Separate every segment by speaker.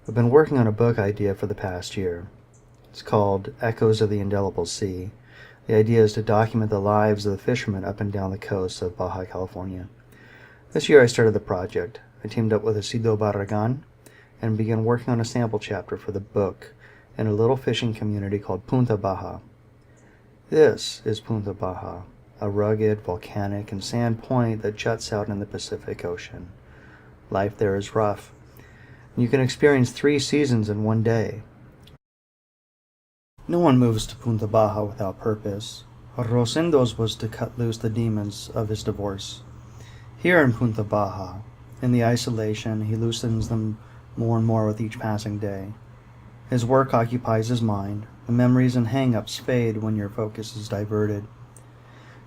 Speaker 1: I've been working on a book idea for the past year. It's called Echoes of the Indelible Sea. The idea is to document the lives of the fishermen up and down the coast of Baja California. This year I started the project. I teamed up with Isidro Barragan and began working on a sample chapter for the book in a little fishing community called Punta Baja. This is Punta Baja, a rugged, volcanic, and sand point that juts out in the Pacific Ocean. Life there is rough. You can experience 3 seasons in one day. No one moves to Punta Baja without purpose. Rosendo's was to cut loose the demons of his divorce. Here in Punta Baja, in the isolation, he loosens them more and more with each passing day. His work occupies his mind. The memories and hang-ups fade when your focus is diverted.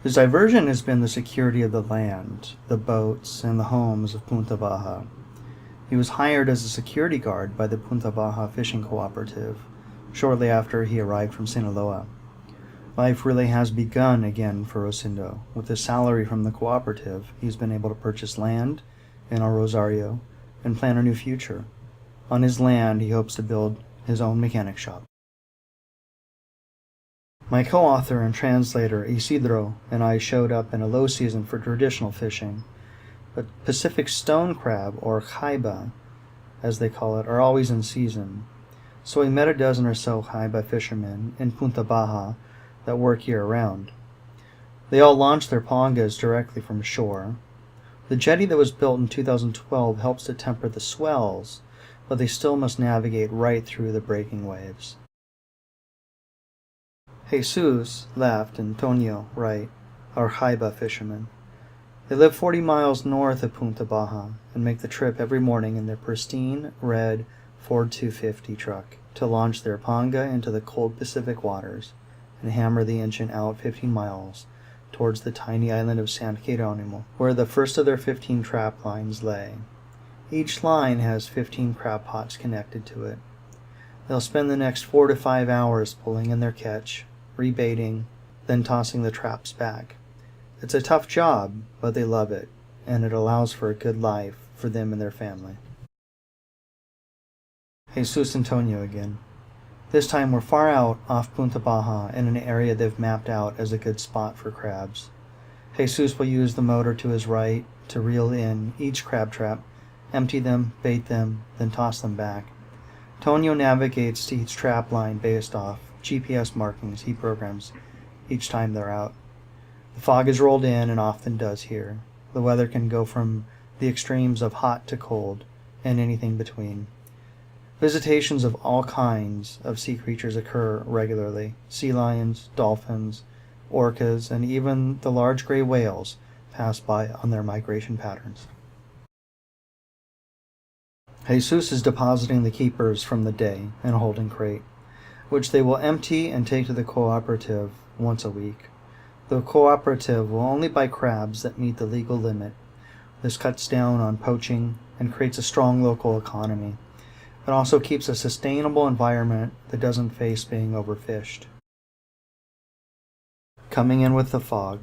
Speaker 1: His diversion has been the security of the land, the boats, and the homes of Punta Baja. He was hired as a security guard by the Punta Baja Fishing Cooperative shortly after he arrived from Sinaloa. Life really has begun again for Rosendo. With his salary from the cooperative, he's been able to purchase land in El Rosario and plan a new future. On his land, he hopes to build his own mechanic shop. My co-author and translator Isidro and I showed up in a low season for traditional fishing. But Pacific stone crab, or jaiba, as they call it, are always in season. So we met a dozen or so jaiba fishermen in Punta Baja that work year-round. They all launch their pangas directly from shore. The jetty that was built in 2012 helps to temper the swells, but they still must navigate right through the breaking waves. Jesus, left, and Tonio, right, are jaiba fishermen. They live 40 miles north of Punta Baja and make the trip every morning in their pristine, red Ford 250 truck to launch their panga into the cold Pacific waters and hammer the engine out 15 miles towards the tiny island of San Jeronimo, where the first of their 15 trap lines lay. Each line has 15 crab pots connected to it. They'll spend the next 4 to 5 hours pulling in their catch, rebaiting, then tossing the traps back. It's a tough job, but they love it, and it allows for a good life for them and their family. Jesus and Tonio again. This time we're far out off Punta Baja in an area they've mapped out as a good spot for crabs. Jesus will use the motor to his right to reel in each crab trap, empty them, bait them, then toss them back. Tonio navigates to each trap line based off GPS markings he programs each time they're out. The fog is rolled in and often does here. The weather can go from the extremes of hot to cold, and anything between. Visitations of all kinds of sea creatures occur regularly. Sea lions, dolphins, orcas, and even the large gray whales pass by on their migration patterns. Jesus is depositing the keepers from the day in a holding crate, which they will empty and take to the cooperative once a week. The cooperative will only buy crabs that meet the legal limit. This cuts down on poaching and creates a strong local economy. It also keeps a sustainable environment that doesn't face being overfished. Coming in with the fog,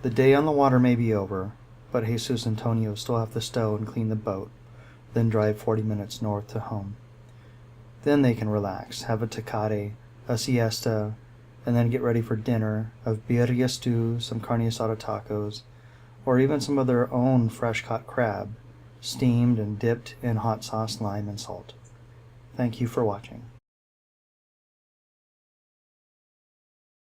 Speaker 1: the day on the water may be over, but Jesus and Tonio still have to stow and clean the boat, then drive 40 minutes north to home. Then they can relax, have a tecate, a siesta, and then get ready for dinner of birria stew, some carne asada tacos, or even some of their own fresh-caught crab, steamed and dipped in hot sauce, lime, and salt. Thank you for watching.